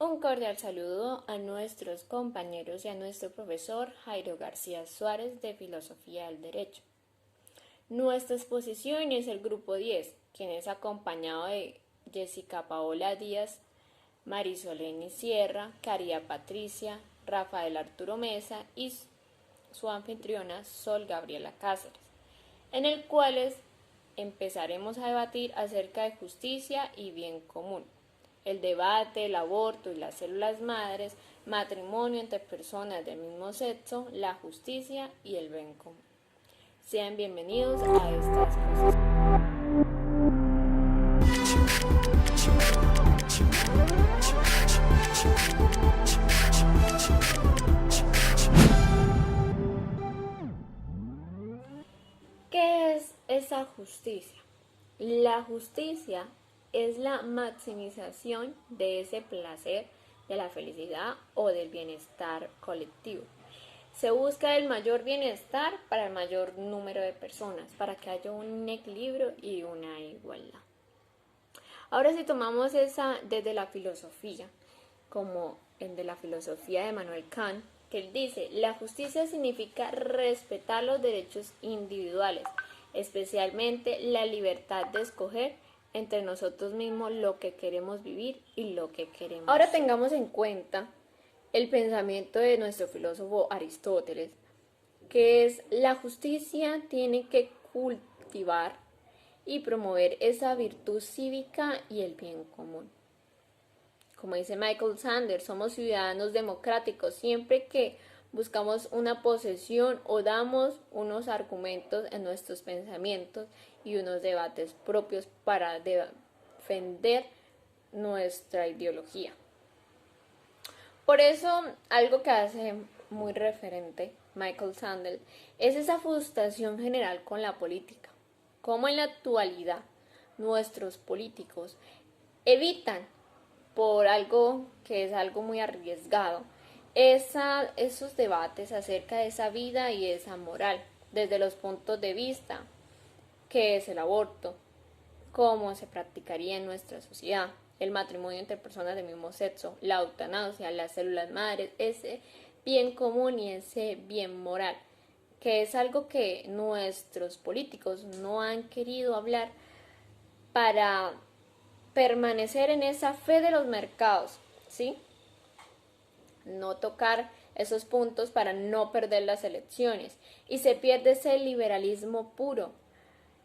Un cordial saludo a nuestros compañeros y a nuestro profesor Jairo García Suárez de Filosofía del Derecho. Nuestra exposición es el grupo 10, quien es acompañado de Jessica Paola Díaz, Marisoleni Sierra, Caría Patricia, Rafael Arturo Mesa y su anfitriona Sol Gabriela Cáceres, en el cual empezaremos a debatir acerca de justicia y bien común. El debate, el aborto y las células madres, matrimonio entre personas del mismo sexo, la justicia y el bien común. Sean bienvenidos a esta exposición. ¿Qué es esa justicia? La justicia es la maximización de ese placer, de la felicidad o del bienestar colectivo. Se busca el mayor bienestar para el mayor número de personas, para que haya un equilibrio y una igualdad. Ahora si tomamos esa desde la filosofía, como el de la filosofía de Immanuel Kant, que él dice, la justicia significa respetar los derechos individuales, especialmente la libertad de escoger entre nosotros mismos lo que queremos vivir y lo que queremos. Ahora tengamos en cuenta el pensamiento de nuestro filósofo Aristóteles, que es la justicia tiene que cultivar y promover esa virtud cívica y el bien común. Como dice Michael Sandel, somos ciudadanos democráticos siempre que buscamos una posesión o damos unos argumentos en nuestros pensamientos y unos debates propios para defender nuestra ideología. Por eso, algo que hace muy referente Michael Sandel es esa frustración general con la política. Como en la actualidad nuestros políticos evitan por algo que es algo muy arriesgado, esos debates acerca de esa vida y esa moral, desde los puntos de vista, qué es el aborto, cómo se practicaría en nuestra sociedad, el matrimonio entre personas del mismo sexo, la eutanasia, las células madres, ese bien común y ese bien moral, que es algo que nuestros políticos no han querido hablar para permanecer en esa fe de los mercados, ¿sí? No tocar esos puntos para no perder las elecciones. Y se pierde ese liberalismo puro,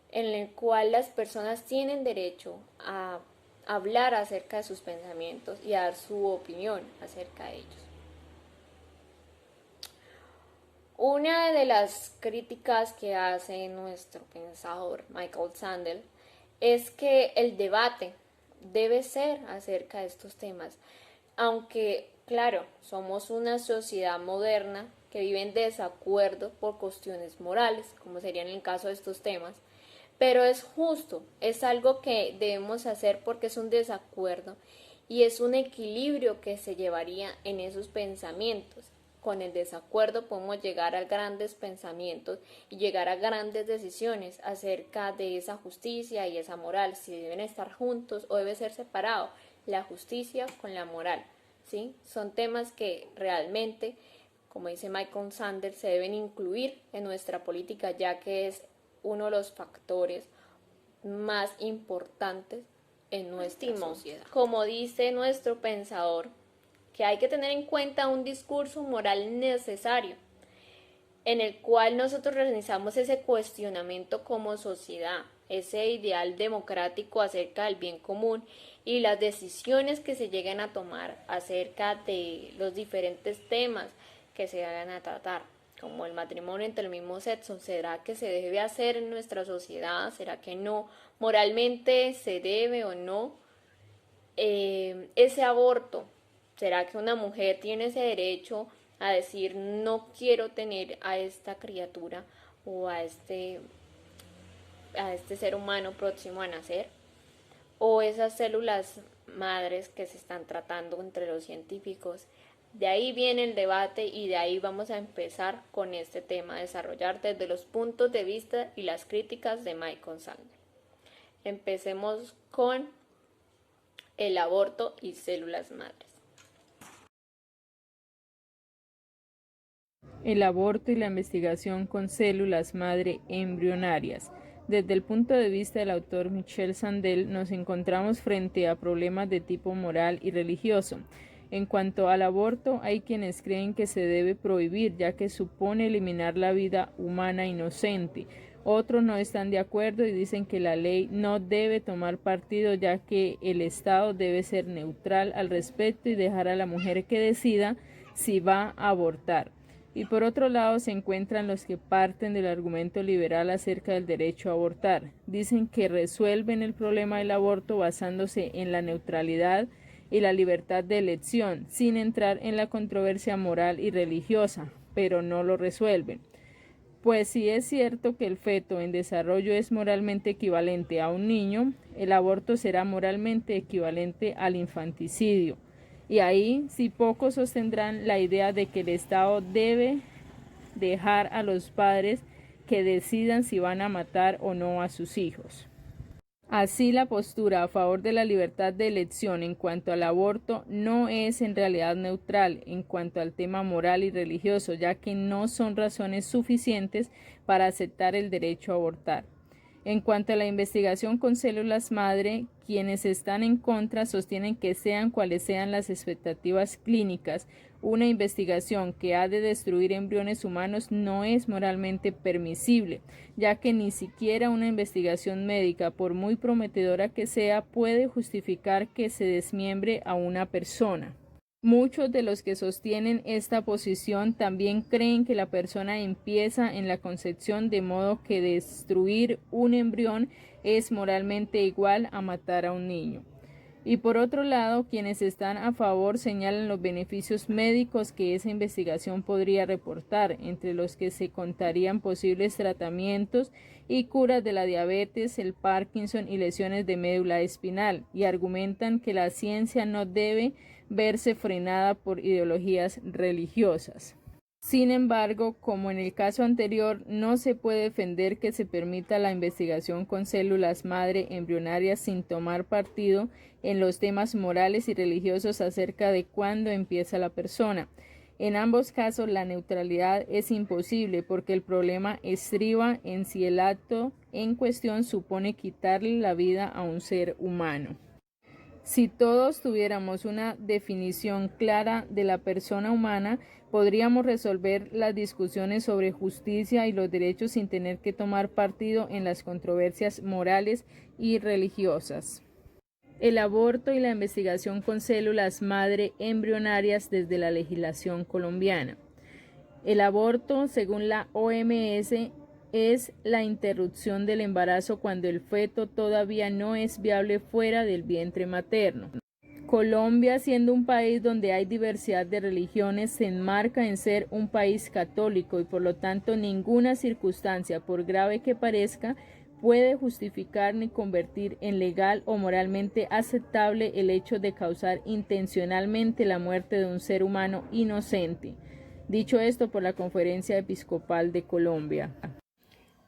en el cual las personas tienen derecho a hablar acerca de sus pensamientos y a dar su opinión acerca de ellos. Una de las críticas que hace nuestro pensador Michael Sandel es que el debate debe ser acerca de estos temas, aunque claro, somos una sociedad moderna que vive en desacuerdo por cuestiones morales, como sería en el caso de estos temas, pero es justo, es algo que debemos hacer porque es un desacuerdo y es un equilibrio que se llevaría en esos pensamientos. Con el desacuerdo podemos llegar a grandes pensamientos y llegar a grandes decisiones acerca de esa justicia y esa moral, si deben estar juntos o debe ser separado la justicia con la moral, ¿sí? Son temas que realmente, como dice Michael Sandel, se deben incluir en nuestra política, ya que es uno de los factores más importantes en nuestra sociedad. Como dice nuestro pensador, que hay que tener en cuenta un discurso moral necesario, en el cual nosotros realizamos ese cuestionamiento como sociedad, ese ideal democrático acerca del bien común y las decisiones que se lleguen a tomar acerca de los diferentes temas que se vayan a tratar, como el matrimonio entre el mismo sexo. ¿Será que se debe hacer en nuestra sociedad? ¿Será que no? ¿Moralmente se debe o no? Ese aborto, ¿será que una mujer tiene ese derecho a decir no quiero tener a esta criatura o a este ser humano próximo a nacer? O esas células madres que se están tratando entre los científicos. De ahí viene el debate y de ahí vamos a empezar con este tema, a desarrollar desde los puntos de vista y las críticas de Michael Sandel. Empecemos con el aborto y células madres. El aborto y la investigación con células madre embrionarias. Desde el punto de vista del autor Michel Sandel, nos encontramos frente a problemas de tipo moral y religioso. En cuanto al aborto, hay quienes creen que se debe prohibir, ya que supone eliminar la vida humana inocente. Otros no están de acuerdo y dicen que la ley no debe tomar partido, ya que el Estado debe ser neutral al respecto y dejar a la mujer que decida si va a abortar. Y por otro lado se encuentran los que parten del argumento liberal acerca del derecho a abortar. Dicen que resuelven el problema del aborto basándose en la neutralidad y la libertad de elección, sin entrar en la controversia moral y religiosa, pero no lo resuelven. Pues si es cierto que el feto en desarrollo es moralmente equivalente a un niño, el aborto será moralmente equivalente al infanticidio. Y ahí sí pocos sostendrán la idea de que el Estado debe dejar a los padres que decidan si van a matar o no a sus hijos. Así, la postura a favor de la libertad de elección en cuanto al aborto no es en realidad neutral en cuanto al tema moral y religioso, ya que no son razones suficientes para aceptar el derecho a abortar. En cuanto a la investigación con células madre, quienes están en contra sostienen que sean cuales sean las expectativas clínicas, una investigación que ha de destruir embriones humanos no es moralmente permisible, ya que ni siquiera una investigación médica, por muy prometedora que sea, puede justificar que se desmiembre a una persona. Muchos de los que sostienen esta posición también creen que la persona empieza en la concepción, de modo que destruir un embrión es moralmente igual a matar a un niño. Y por otro lado, quienes están a favor señalan los beneficios médicos que esa investigación podría reportar, entre los que se contarían posibles tratamientos y curas de la diabetes, el Parkinson y lesiones de médula espinal, y argumentan que la ciencia no debe verse frenada por ideologías religiosas. Sin embargo, como en el caso anterior, no se puede defender que se permita la investigación con células madre embrionarias sin tomar partido en los temas morales y religiosos acerca de cuándo empieza la persona. En ambos casos, la neutralidad es imposible porque el problema estriba en si el acto en cuestión supone quitarle la vida a un ser humano. Si todos tuviéramos una definición clara de la persona humana, podríamos resolver las discusiones sobre justicia y los derechos sin tener que tomar partido en las controversias morales y religiosas. El aborto y la investigación con células madre embrionarias desde la legislación colombiana. El aborto, según la OMS, es la interrupción del embarazo cuando el feto todavía no es viable fuera del vientre materno. Colombia, siendo un país donde hay diversidad de religiones, se enmarca en ser un país católico y por lo tanto ninguna circunstancia, por grave que parezca, puede justificar ni convertir en legal o moralmente aceptable el hecho de causar intencionalmente la muerte de un ser humano inocente. Dicho esto por la Conferencia Episcopal de Colombia.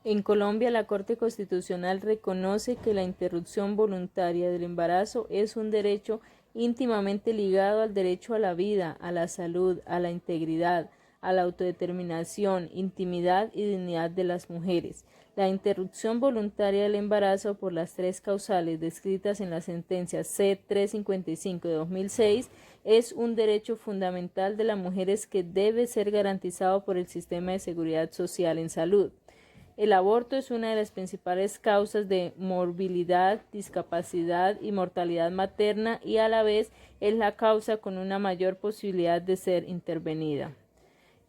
En Colombia, la Corte Constitucional reconoce que la interrupción voluntaria del embarazo es un derecho íntimamente ligado al derecho a la vida, a la salud, a la integridad, a la autodeterminación, intimidad y dignidad de las mujeres. La interrupción voluntaria del embarazo por las tres causales descritas en la sentencia C-355 de 2006 es un derecho fundamental de las mujeres que debe ser garantizado por el sistema de seguridad social en salud. El aborto es una de las principales causas de morbilidad, discapacidad y mortalidad materna y a la vez es la causa con una mayor posibilidad de ser intervenida.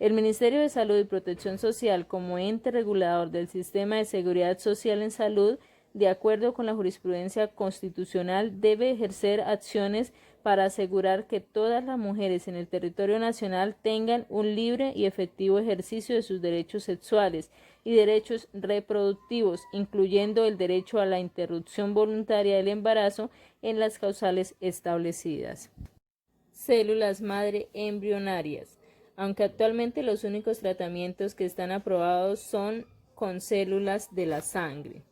El Ministerio de Salud y Protección Social, como ente regulador del sistema de seguridad social en salud, de acuerdo con la jurisprudencia constitucional, debe ejercer acciones para asegurar que todas las mujeres en el territorio nacional tengan un libre y efectivo ejercicio de sus derechos sexuales y derechos reproductivos, incluyendo el derecho a la interrupción voluntaria del embarazo en las causales establecidas. Células madre embrionarias. Aunque actualmente los únicos tratamientos que están aprobados son con células de la sangre.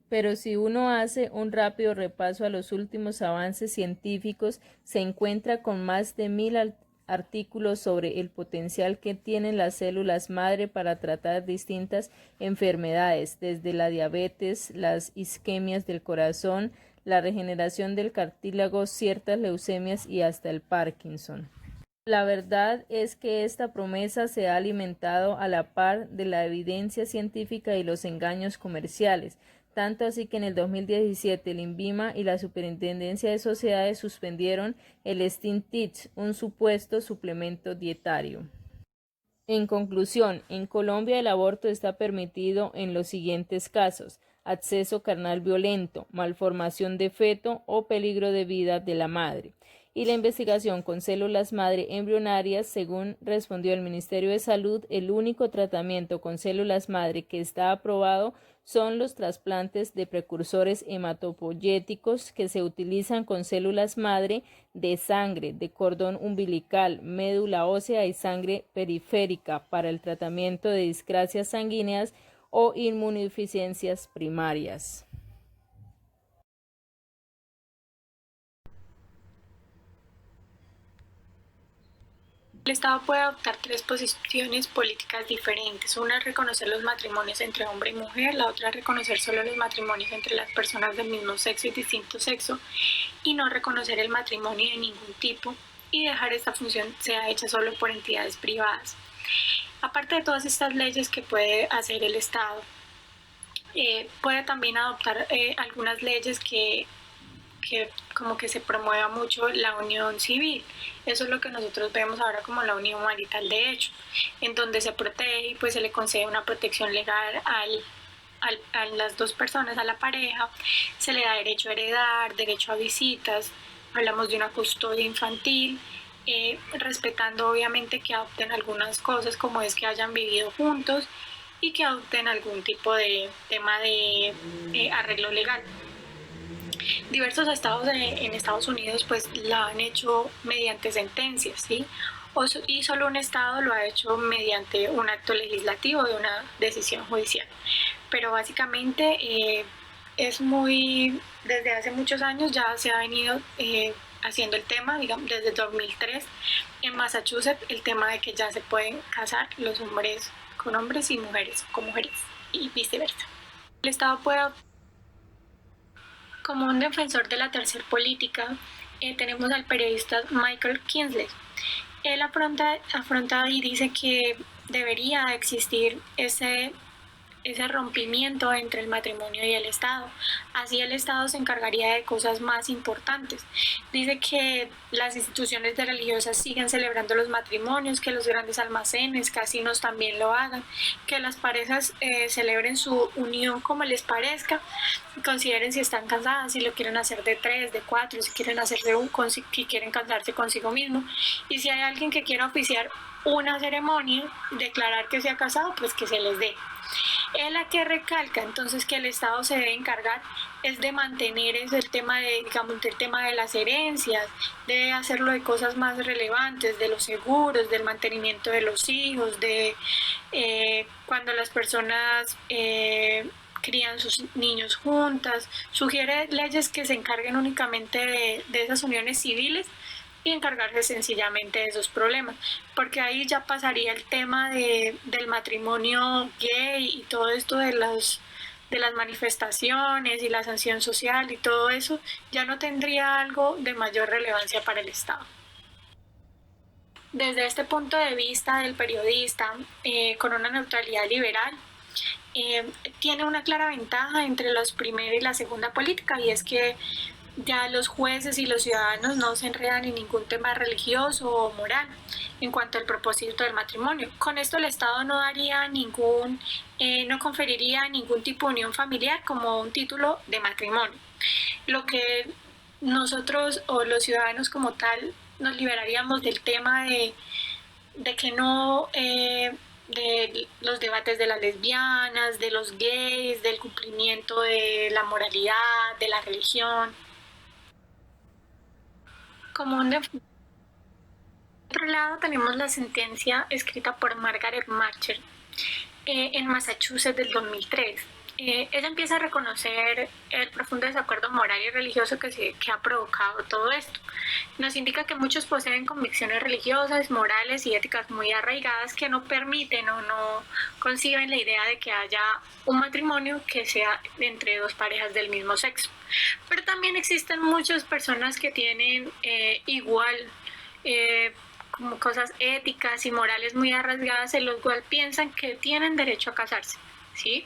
Pero si uno hace un rápido repaso a los últimos avances científicos, se encuentra con más de 1000 artículos sobre el potencial que tienen las células madre para tratar distintas enfermedades, desde la diabetes, las isquemias del corazón, la regeneración del cartílago, ciertas leucemias y hasta el Parkinson. La verdad es que esta promesa se ha alimentado a la par de la evidencia científica y los engaños comerciales, tanto así que en el 2017 el INVIMA y la Superintendencia de Sociedades suspendieron el Stim-Tix, un supuesto suplemento dietario. En conclusión, en Colombia el aborto está permitido en los siguientes casos: acceso carnal violento, malformación de feto o peligro de vida de la madre. Y la investigación con células madre embrionarias, según respondió el Ministerio de Salud, el único tratamiento con células madre que está aprobado son los trasplantes de precursores hematopoyéticos que se utilizan con células madre de sangre, de cordón umbilical, médula ósea y sangre periférica para el tratamiento de discrasias sanguíneas o inmunodeficiencias primarias. El Estado puede adoptar tres posiciones políticas diferentes. Una es reconocer los matrimonios entre hombre y mujer, la otra es reconocer solo los matrimonios entre las personas del mismo sexo y distinto sexo, y no reconocer el matrimonio de ningún tipo y dejar esta función sea hecha solo por entidades privadas. Aparte de todas estas leyes que puede hacer el Estado, puede también adoptar algunas leyes que como que se promueva mucho la unión civil. Eso es lo que nosotros vemos ahora como la unión marital de hecho, en donde se protege y pues se le concede una protección legal a las dos personas, a la pareja, se le da derecho a heredar, derecho a visitas, hablamos de una custodia infantil, respetando obviamente que adopten algunas cosas como es que hayan vivido juntos y que adopten algún tipo de tema de arreglo legal. Diversos estados en Estados Unidos pues la han hecho mediante sentencias, ¿sí? Y solo un estado lo ha hecho mediante un acto legislativo de una decisión judicial. Pero básicamente es desde hace muchos años ya se ha venido haciendo el tema, digamos, desde 2003 en Massachusetts, el tema de que ya se pueden casar los hombres con hombres y mujeres con mujeres y viceversa. El estado puede. Como un defensor de la tercer política, tenemos al periodista Michael Kinsley. Él afronta y dice que debería existir ese rompimiento entre el matrimonio y el Estado. Así el Estado se encargaría de cosas más importantes. Dice que las instituciones religiosas siguen celebrando los matrimonios, que los grandes almacenes, casinos también lo hagan, que las parejas celebren su unión como les parezca, consideren si están casadas, si lo quieren hacer de 3, de 4, si quieren hacer de si quieren casarse consigo mismo. Y si hay alguien que quiera oficiar una ceremonia, declarar que se ha casado, pues que se les dé. Él a que recalca entonces que el Estado se debe encargar es de mantener el tema de, digamos, el tema de las herencias, debe hacerlo de cosas más relevantes, de los seguros, del mantenimiento de los hijos, de cuando las personas crían sus niños juntas. Sugiere leyes que se encarguen únicamente de esas uniones civiles y encargarse sencillamente de esos problemas, porque ahí ya pasaría el tema del matrimonio gay y todo esto de las manifestaciones y la sanción social y todo eso, ya no tendría algo de mayor relevancia para el Estado. Desde este punto de vista del periodista, con una neutralidad liberal, tiene una clara ventaja entre la primera y la segunda política, y es que ya los jueces y los ciudadanos no se enredan en ningún tema religioso o moral en cuanto al propósito del matrimonio. Con esto el Estado no daría no conferiría ningún tipo de unión familiar como un título de matrimonio. Lo que nosotros o los ciudadanos como tal nos liberaríamos del tema de que no de los debates de las lesbianas, de los gays, del cumplimiento de la moralidad, de la religión. Por otro lado, tenemos la sentencia escrita por Margaret Thatcher en Massachusetts del 2003. ella empieza a reconocer el profundo desacuerdo moral y religioso que ha provocado todo esto. Nos indica que muchos poseen convicciones religiosas, morales y éticas muy arraigadas que no permiten o no conciben la idea de que haya un matrimonio que sea entre dos parejas del mismo sexo. Pero también existen muchas personas que tienen igual como cosas éticas y morales muy arraigadas, en los cuales piensan que tienen derecho a casarse, ¿sí?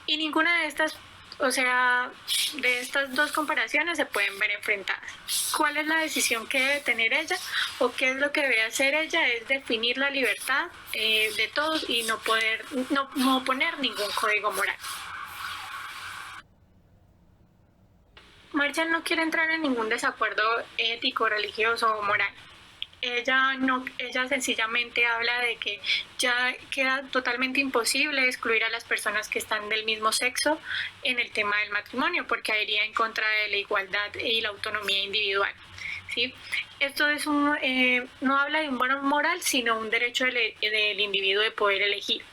Y ninguna de estas, o sea, de estas dos comparaciones se pueden ver enfrentadas. ¿Cuál es la decisión que debe tener ella o qué es lo que debe hacer ella? Es definir la libertad de todos y no poner ningún código moral. Marshall no quiere entrar en ningún desacuerdo ético, religioso o moral. Ella sencillamente habla de que ya queda totalmente imposible excluir a las personas que están del mismo sexo en el tema del matrimonio, porque iría en contra de la igualdad y la autonomía individual, ¿sí? Esto es no habla de un valor moral, sino un derecho del individuo de poder elegir,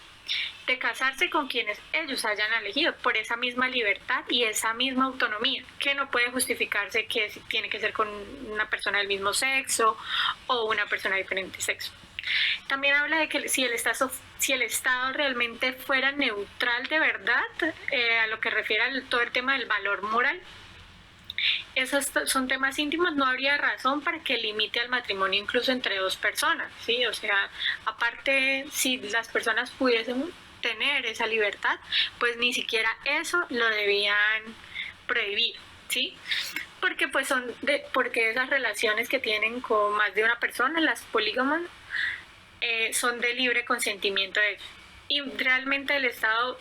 de casarse con quienes ellos hayan elegido, por esa misma libertad y esa misma autonomía, que no puede justificarse que tiene que ser con una persona del mismo sexo o una persona de diferente sexo. También habla de que si el Estado realmente fuera neutral de verdad, a lo que refiere a todo el tema del valor moral, esos son temas íntimos, no habría razón para que limite al matrimonio incluso entre dos personas, ¿sí? O sea, aparte, si las personas pudiesen tener esa libertad, pues ni siquiera eso lo debían prohibir, ¿sí? Porque pues porque esas relaciones que tienen con más de una persona, las polígamas, son de libre consentimiento de ellos. Y realmente el Estado,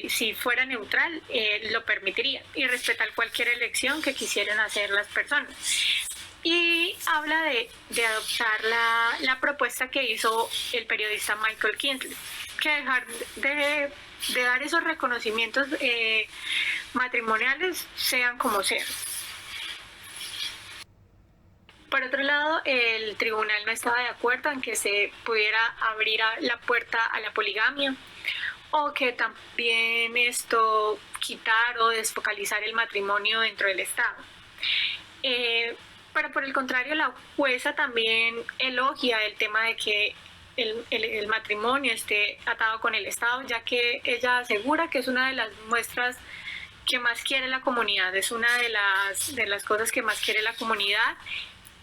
si fuera neutral, lo permitiría y respetar cualquier elección que quisieran hacer las personas. Y habla de adoptar la propuesta que hizo el periodista Michael Kinsley, que dejar de dar esos reconocimientos matrimoniales, sean como sean. Por otro lado, el tribunal no estaba de acuerdo en que se pudiera abrir la puerta a la poligamia o que también esto quitar o desfocalizar el matrimonio dentro del Estado. Pero por el contrario, la jueza también elogia el tema de que el matrimonio esté atado con el Estado, ya que ella asegura que es una de las muestras que más quiere la comunidad, es una de las cosas que más quiere la comunidad.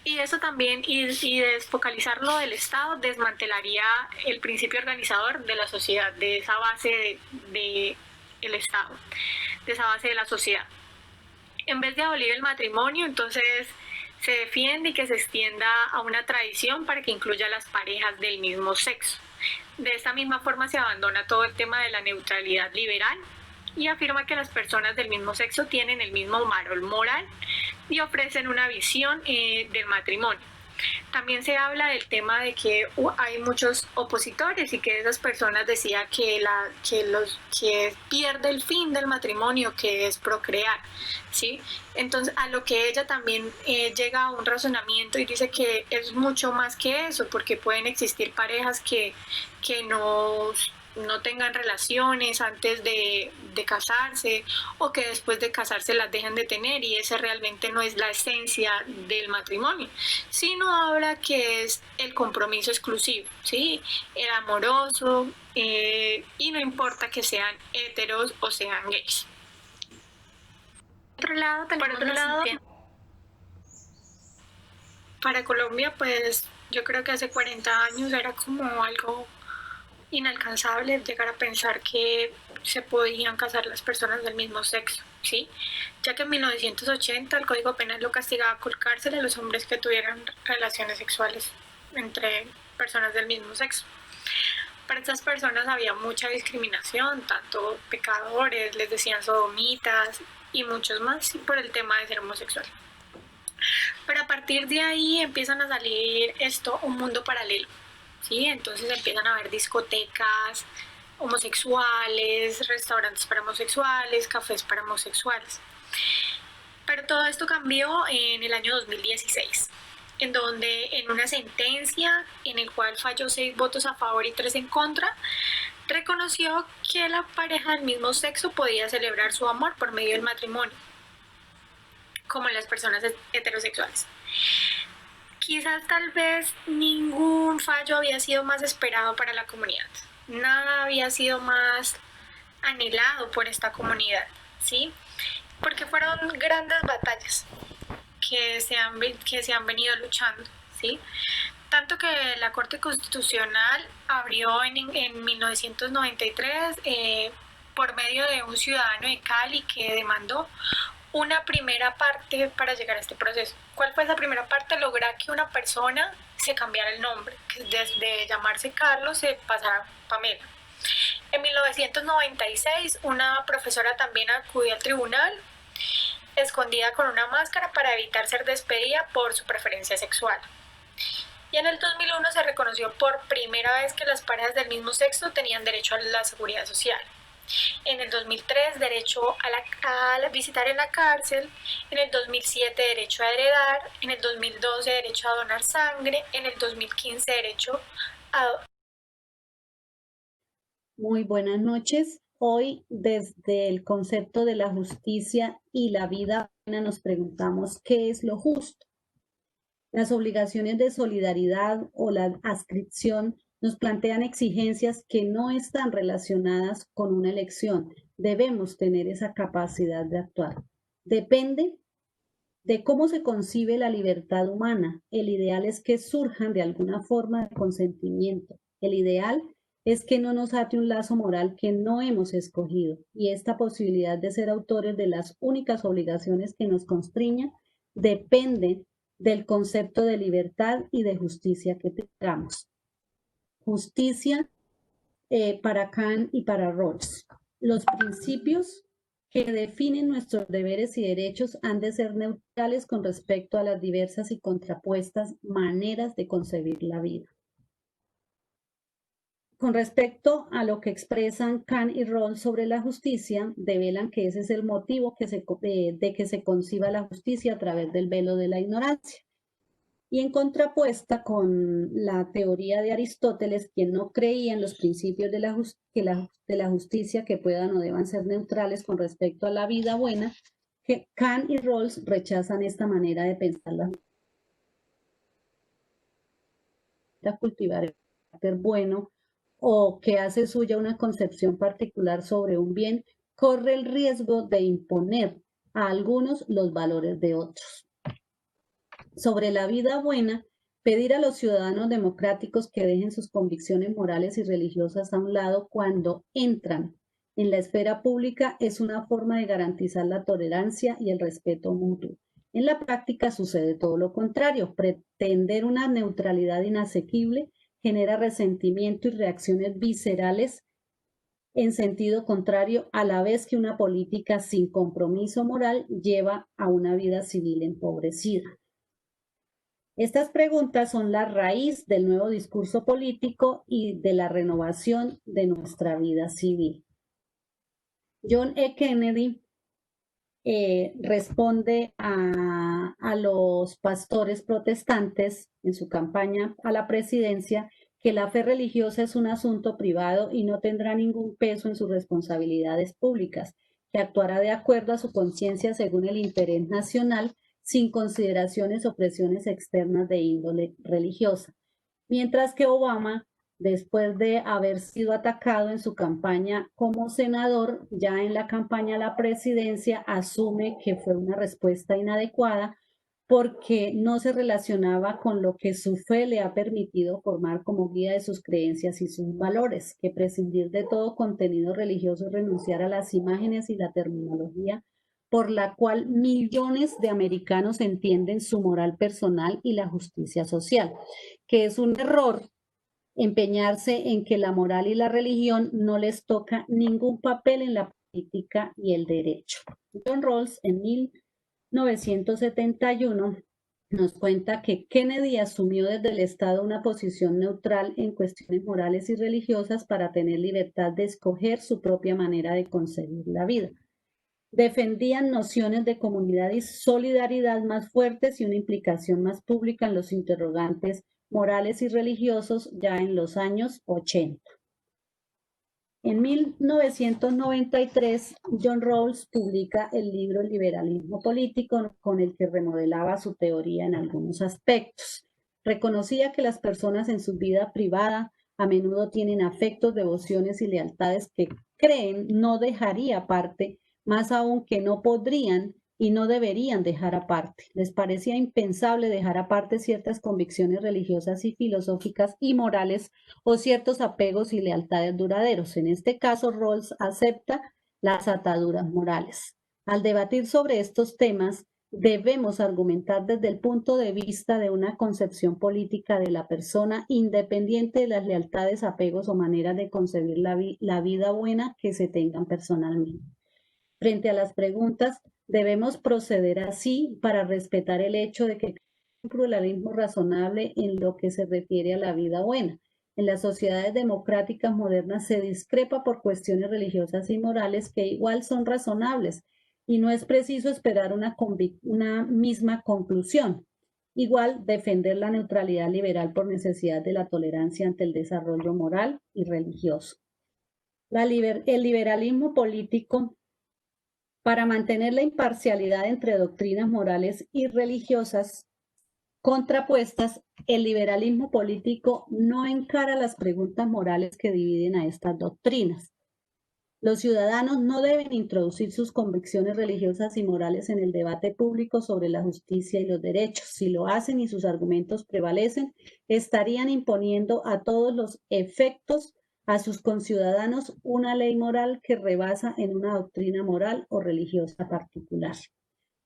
Y eso también, y desfocalizarlo del Estado, desmantelaría el principio organizador de la sociedad, de esa base del Estado, de esa base de la sociedad. En vez de abolir el matrimonio, entonces se defiende que se extienda a una tradición para que incluya a las parejas del mismo sexo. De esta misma forma se abandona todo el tema de la neutralidad liberal y afirma que las personas del mismo sexo tienen el mismo valor moral y ofrecen una visión del matrimonio. También se habla del tema de que hay muchos opositores y que esas personas decían que pierde el fin del matrimonio, que es procrear, ¿sí? Entonces, a lo que ella también llega a un razonamiento y dice que es mucho más que eso, porque pueden existir parejas que no tengan relaciones antes de casarse o que después de casarse las dejan de tener, y ese realmente no es la esencia del matrimonio, sino habla que es el compromiso exclusivo, ¿sí? El amoroso, y no importa que sean heteros o sean gays. Por otro lado, para Colombia, pues yo creo que hace 40 años era como algo inalcanzable llegar a pensar que se podían casar las personas del mismo sexo, ¿sí? Ya que en 1980 el Código Penal lo castigaba con cárcel a los hombres que tuvieran relaciones sexuales entre personas del mismo sexo. Para estas personas había mucha discriminación, tanto pecadores, les decían sodomitas y muchos más por el tema de ser homosexual. Pero a partir de ahí empiezan a salir un mundo paralelo, ¿sí? Entonces empiezan a haber discotecas homosexuales, restaurantes para homosexuales, cafés para homosexuales. Pero todo esto cambió en el año 2016, en donde en una sentencia en el cual falló 6 votos a favor y 3 en contra, reconoció que la pareja del mismo sexo podía celebrar su amor por medio del matrimonio, como las personas heterosexuales. Quizás tal vez ningún fallo había sido más esperado para la comunidad. Nada había sido más anhelado por esta comunidad, ¿sí? Porque fueron grandes batallas que se han venido luchando, ¿sí? Tanto que la Corte Constitucional abrió en 1993 por medio de un ciudadano de Cali que demandó una primera parte para llegar a este proceso. ¿Cuál fue esa primera parte? Lograr que una persona se cambiara el nombre, que desde llamarse Carlos se pasara a Pamela. En 1996, una profesora también acudió al tribunal escondida con una máscara para evitar ser despedida por su preferencia sexual. Y en el 2001 se reconoció por primera vez que las parejas del mismo sexo tenían derecho a la seguridad social. En el 2003, derecho a visitar en la cárcel. En el 2007, derecho a heredar. En el 2012, derecho a donar sangre. En el 2015, derecho a... Muy buenas noches. Hoy, desde el concepto de la justicia y la vida buena, nos preguntamos qué es lo justo. Las obligaciones de solidaridad o la adscripción nos plantean exigencias que no están relacionadas con una elección. Debemos tener esa capacidad de actuar. Depende de cómo se concibe la libertad humana. El ideal es que surjan de alguna forma de consentimiento. El ideal es que no nos ate un lazo moral que no hemos escogido, y esta posibilidad de ser autores de las únicas obligaciones que nos constriñan depende del concepto de libertad y de justicia que tengamos. Justicia para Kant y para Rawls. Los principios que definen nuestros deberes y derechos han de ser neutrales con respecto a las diversas y contrapuestas maneras de concebir la vida. Con respecto a lo que expresan Kant y Rawls sobre la justicia, develan que ese es el motivo de que se conciba la justicia a través del velo de la ignorancia. Y en contrapuesta con la teoría de Aristóteles, quien no creía en los principios de la justicia que puedan o deban ser neutrales con respecto a la vida buena, que Kant y Rawls rechazan esta manera de pensar la justicia, cultivar el carácter bueno o que hace suya una concepción particular sobre un bien, corre el riesgo de imponer a algunos los valores de otros. Sobre la vida buena, pedir a los ciudadanos democráticos que dejen sus convicciones morales y religiosas a un lado cuando entran en la esfera pública es una forma de garantizar la tolerancia y el respeto mutuo. En la práctica sucede todo lo contrario. Pretender una neutralidad inasequible genera resentimiento y reacciones viscerales en sentido contrario, a la vez que una política sin compromiso moral lleva a una vida civil empobrecida. Estas preguntas son la raíz del nuevo discurso político y de la renovación de nuestra vida civil. John E. Kennedy responde a los pastores protestantes en su campaña a la presidencia que la fe religiosa es un asunto privado y no tendrá ningún peso en sus responsabilidades públicas, que actuará de acuerdo a su conciencia según el interés nacional, sin consideraciones o presiones externas de índole religiosa. Mientras que Obama, después de haber sido atacado en su campaña como senador, ya en la campaña a la presidencia, asume que fue una respuesta inadecuada porque no se relacionaba con lo que su fe le ha permitido formar como guía de sus creencias y sus valores, que prescindir de todo contenido religioso es renunciar a las imágenes y la terminología por la cual millones de americanos entienden su moral personal y la justicia social, que es un error empeñarse en que la moral y la religión no les toca ningún papel en la política y el derecho. John Rawls en 1971 nos cuenta que Kennedy asumió desde el Estado una posición neutral en cuestiones morales y religiosas para tener libertad de escoger su propia manera de concebir la vida. Defendían nociones de comunidad y solidaridad más fuertes y una implicación más pública en los interrogantes morales y religiosos ya en los años 80. En 1993, John Rawls publica el libro El liberalismo político, con el que remodelaba su teoría en algunos aspectos. Reconocía que las personas en su vida privada a menudo tienen afectos, devociones y lealtades que creen no dejaría aparte, más aún que no podrían y no deberían dejar aparte. Les parecía impensable dejar aparte ciertas convicciones religiosas y filosóficas y morales o ciertos apegos y lealtades duraderos. En este caso, Rawls acepta las ataduras morales. Al debatir sobre estos temas, debemos argumentar desde el punto de vista de una concepción política de la persona, independiente de las lealtades, apegos o maneras de concebir la vida buena que se tengan personalmente. Frente a las preguntas, debemos proceder así para respetar el hecho de que hay un pluralismo razonable en lo que se refiere a la vida buena. En las sociedades democráticas modernas se discrepa por cuestiones religiosas y morales que igual son razonables y no es preciso esperar una misma conclusión. Igual, defender la neutralidad liberal por necesidad de la tolerancia ante el desarrollo moral y religioso. El liberalismo político, para mantener la imparcialidad entre doctrinas morales y religiosas contrapuestas, el liberalismo político no encara las preguntas morales que dividen a estas doctrinas. Los ciudadanos no deben introducir sus convicciones religiosas y morales en el debate público sobre la justicia y los derechos. Si lo hacen y sus argumentos prevalecen, estarían imponiendo a todos los efectos a sus conciudadanos una ley moral que rebasa en una doctrina moral o religiosa particular.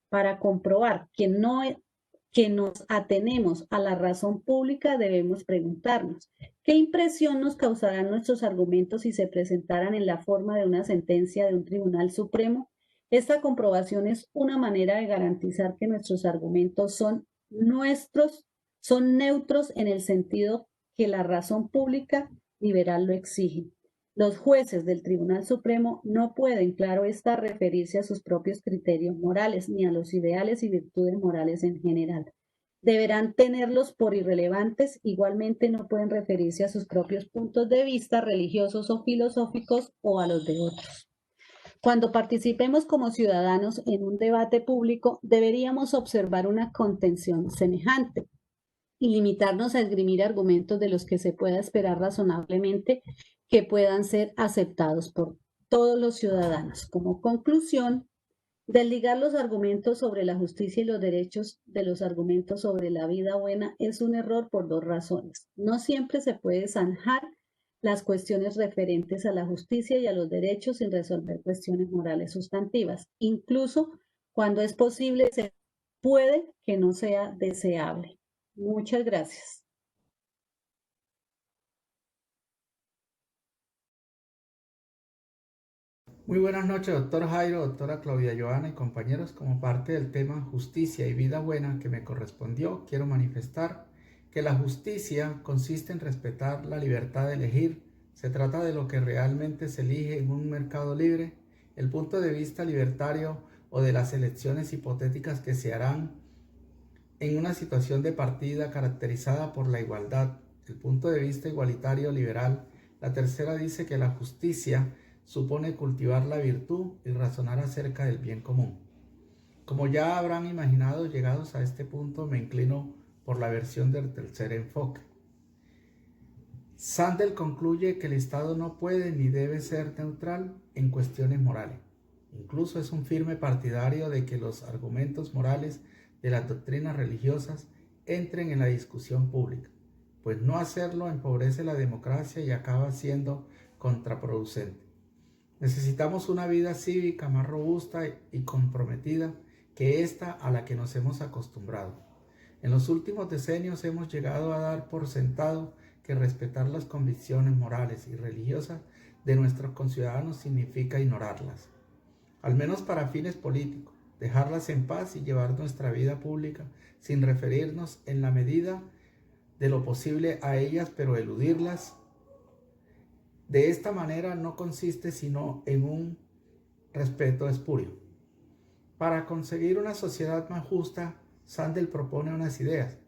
Para comprobar que nos atenemos a la razón pública, debemos preguntarnos, ¿qué impresión nos causarán nuestros argumentos si se presentaran en la forma de una sentencia de un tribunal supremo? Esta comprobación es una manera de garantizar que nuestros argumentos son neutros en el sentido que la razón pública liberal lo exige. Los jueces del Tribunal Supremo no pueden, claro está, referirse a sus propios criterios morales ni a los ideales y virtudes morales en general. Deberán tenerlos por irrelevantes, igualmente no pueden referirse a sus propios puntos de vista religiosos o filosóficos o a los de otros. Cuando participemos como ciudadanos en un debate público, deberíamos observar una contención semejante y limitarnos a esgrimir argumentos de los que se pueda esperar razonablemente que puedan ser aceptados por todos los ciudadanos. Como conclusión, desligar los argumentos sobre la justicia y los derechos de los argumentos sobre la vida buena es un error por dos razones. No siempre se puede zanjar las cuestiones referentes a la justicia y a los derechos sin resolver cuestiones morales sustantivas. Incluso cuando es posible, se puede que no sea deseable. Muchas gracias. Muy buenas noches, doctor Jairo, doctora Claudia Joana y compañeros. Como parte del tema justicia y vida buena que me correspondió, quiero manifestar que la justicia consiste en respetar la libertad de elegir. Se trata de lo que realmente se elige en un mercado libre. El punto de vista libertario o de las elecciones hipotéticas que se harán en una situación de partida caracterizada por la igualdad. El punto de vista igualitario liberal. La tercera dice que la justicia supone cultivar la virtud y razonar acerca del bien común. Como ya habrán imaginado, llegados a este punto, me inclino por la versión del tercer enfoque. Sandel concluye que el Estado no puede ni debe ser neutral en cuestiones morales. Incluso es un firme partidario de que los argumentos morales de las doctrinas religiosas entren en la discusión pública, pues no hacerlo empobrece la democracia y acaba siendo contraproducente. Necesitamos una vida cívica más robusta y comprometida que esta a la que nos hemos acostumbrado. En los últimos decenios hemos llegado a dar por sentado que respetar las convicciones morales y religiosas de nuestros conciudadanos significa ignorarlas, al menos para fines políticos, dejarlas en paz y llevar nuestra vida pública sin referirnos en la medida de lo posible a ellas, pero eludirlas. De esta manera no consiste sino en un respeto espurio. Para conseguir una sociedad más justa, Sandel propone unas ideas.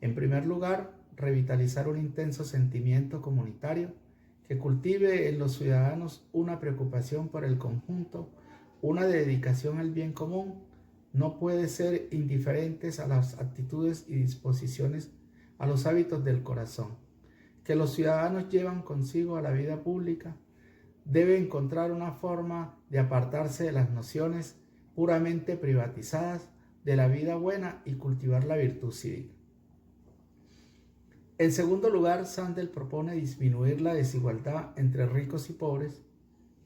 En primer lugar, revitalizar un intenso sentimiento comunitario que cultive en los ciudadanos una preocupación por el conjunto, una dedicación al bien común, no puede ser indiferentes a las actitudes y disposiciones, a los hábitos del corazón, que los ciudadanos llevan consigo a la vida pública. Debe encontrar una forma de apartarse de las nociones puramente privatizadas de la vida buena y cultivar la virtud cívica. En segundo lugar, Sandel propone disminuir la desigualdad entre ricos y pobres,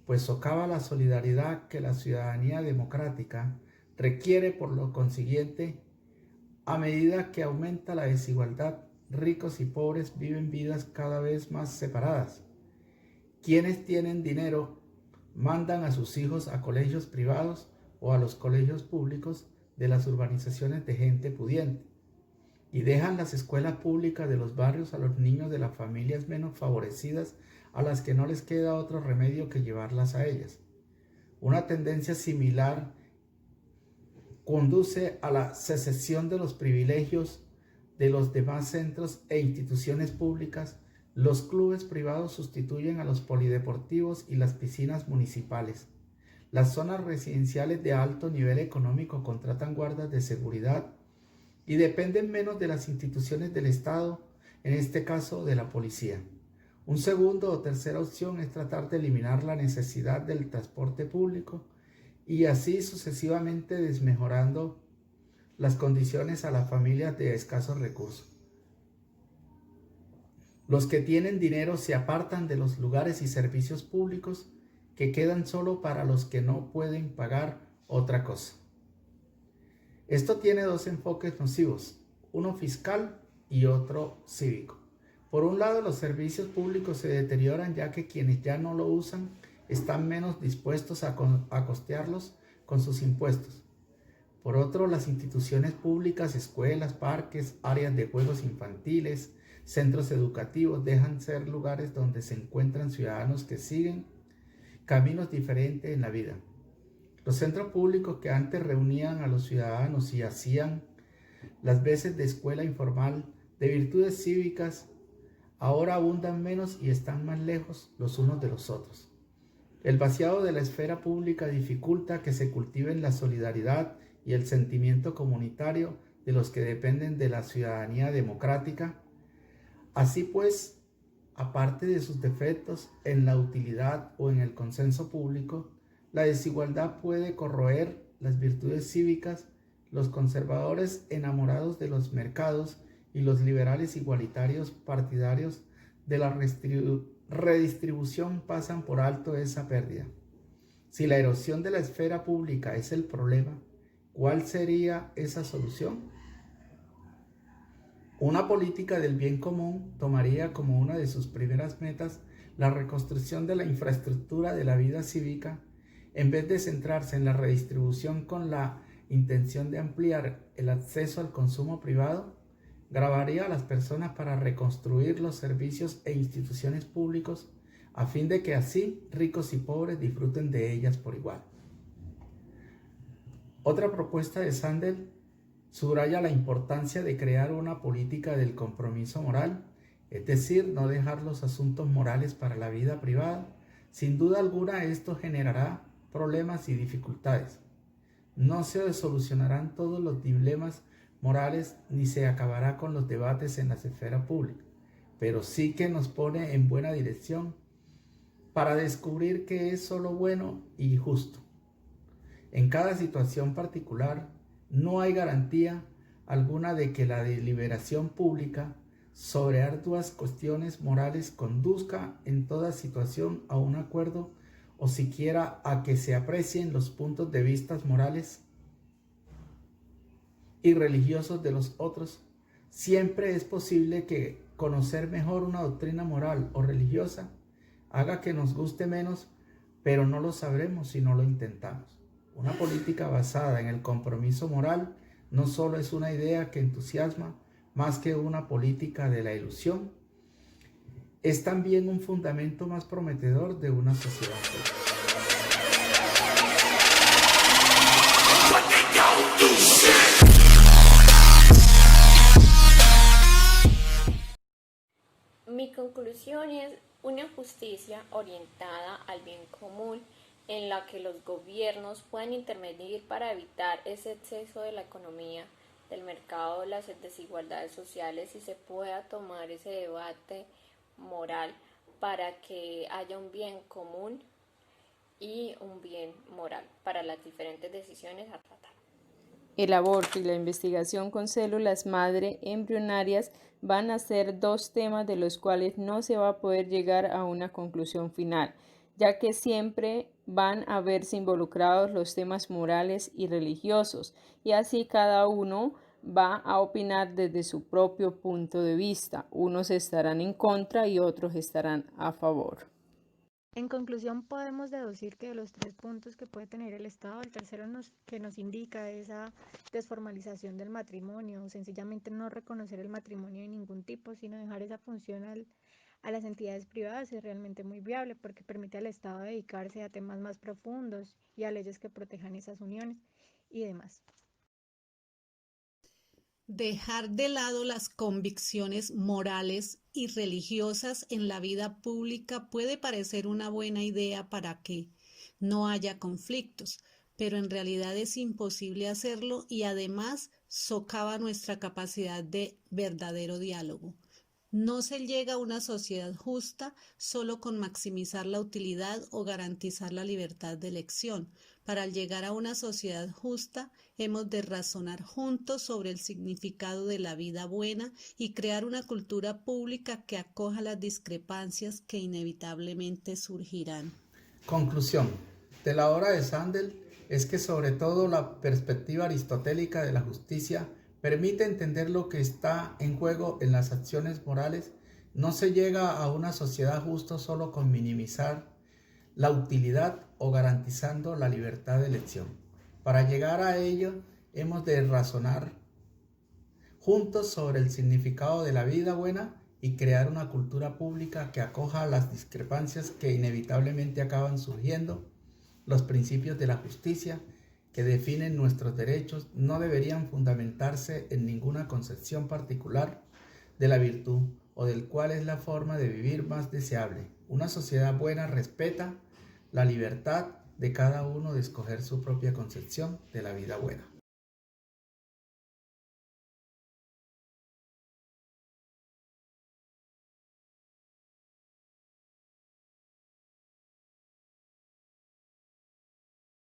pues socava la solidaridad que la ciudadanía democrática requiere. Por lo consiguiente, a medida que aumenta la desigualdad, ricos y pobres viven vidas cada vez más separadas. Quienes tienen dinero mandan a sus hijos a colegios privados o a los colegios públicos de las urbanizaciones de gente pudiente, y dejan las escuelas públicas de los barrios a los niños de las familias menos favorecidas, a las que no les queda otro remedio que llevarlas a ellas. Una tendencia similar conduce a la secesión de los privilegios de los demás centros e instituciones públicas. Los clubes privados sustituyen a los polideportivos y las piscinas municipales. Las zonas residenciales de alto nivel económico contratan guardas de seguridad y dependen menos de las instituciones del Estado, en este caso de la policía. Un segundo o tercera opción es tratar de eliminar la necesidad del transporte público y así sucesivamente desmejorando las condiciones a las familias de escasos recursos. Los que tienen dinero se apartan de los lugares y servicios públicos que quedan solo para los que no pueden pagar otra cosa. Esto tiene dos enfoques nocivos, uno fiscal y otro cívico. Por un lado, los servicios públicos se deterioran ya que quienes ya no lo usan están menos dispuestos a costearlos con sus impuestos. Por otro, las instituciones públicas, escuelas, parques, áreas de juegos infantiles, centros educativos dejan ser lugares donde se encuentran ciudadanos que siguen caminos diferentes en la vida. Los centros públicos que antes reunían a los ciudadanos y hacían las veces de escuela informal de virtudes cívicas, ahora abundan menos y están más lejos los unos de los otros. El vaciado de la esfera pública dificulta que se cultiven la solidaridad y el sentimiento comunitario de los que dependen de la ciudadanía democrática. Así pues, aparte de sus defectos en la utilidad o en el consenso público, la desigualdad puede corroer las virtudes cívicas. Los conservadores enamorados de los mercados y los liberales igualitarios partidarios de la redistribución pasan por alto esa pérdida. Si la erosión de la esfera pública es el problema, ¿cuál sería esa solución? Una política del bien común tomaría como una de sus primeras metas la reconstrucción de la infraestructura de la vida cívica, en vez de centrarse en la redistribución con la intención de ampliar el acceso al consumo privado. Grabaría a las personas para reconstruir los servicios e instituciones públicos, a fin de que así ricos y pobres disfruten de ellas por igual. Otra propuesta de Sandel subraya la importancia de crear una política del compromiso moral, es decir, no dejar los asuntos morales para la vida privada. Sin duda alguna esto generará problemas y dificultades. No se solucionarán todos los dilemas morales ni se acabará con los debates en la esfera pública, pero sí que nos pone en buena dirección para descubrir qué es solo bueno y justo. En cada situación particular, no hay garantía alguna de que la deliberación pública sobre arduas cuestiones morales conduzca en toda situación a un acuerdo o siquiera a que se aprecien los puntos de vista morales y religiosos de los otros. Siempre es posible que conocer mejor una doctrina moral o religiosa haga que nos guste menos, pero no lo sabremos si no lo intentamos. Una política basada en el compromiso moral no solo es una idea que entusiasma, más que una política de la ilusión, es también un fundamento más prometedor de una sociedad. Mi conclusión conclusión es una justicia orientada al bien común en la que los gobiernos puedan intervenir para evitar ese exceso de la economía, del mercado, las desigualdades sociales y se pueda tomar ese debate moral para que haya un bien común y un bien moral para las diferentes decisiones a tratar. El aborto y la investigación con células madre embrionarias van a ser dos temas de los cuales no se va a poder llegar a una conclusión final, ya que siempre van a verse involucrados los temas morales y religiosos, y así cada uno va a opinar desde su propio punto de vista. Unos estarán en contra y otros estarán a favor. En conclusión, podemos deducir que de los 3 puntos que puede tener el Estado, el tercero que nos indica esa desformalización del matrimonio, o sencillamente no reconocer el matrimonio de ningún tipo, sino dejar esa función a las entidades privadas, es realmente muy viable porque permite al Estado dedicarse a temas más profundos y a leyes que protejan esas uniones y demás. Dejar de lado las convicciones morales y religiosas en la vida pública puede parecer una buena idea para que no haya conflictos, pero en realidad es imposible hacerlo y además socava nuestra capacidad de verdadero diálogo. No se llega a una sociedad justa solo con maximizar la utilidad o garantizar la libertad de elección. Para llegar a una sociedad justa, hemos de razonar juntos sobre el significado de la vida buena y crear una cultura pública que acoja las discrepancias que inevitablemente surgirán. Conclusión de la obra de Sandel es que sobre todo la perspectiva aristotélica de la justicia permite entender lo que está en juego en las acciones morales. No se llega a una sociedad justa solo con minimizar la utilidad o garantizando la libertad de elección. Para llegar a ello, hemos de razonar juntos sobre el significado de la vida buena y crear una cultura pública que acoja las discrepancias que inevitablemente acaban surgiendo. Los principios de la justicia que definen nuestros derechos no deberían fundamentarse en ninguna concepción particular de la virtud o del cual es la forma de vivir más deseable. Una sociedad buena respeta la libertad de cada uno de escoger su propia concepción de la vida buena.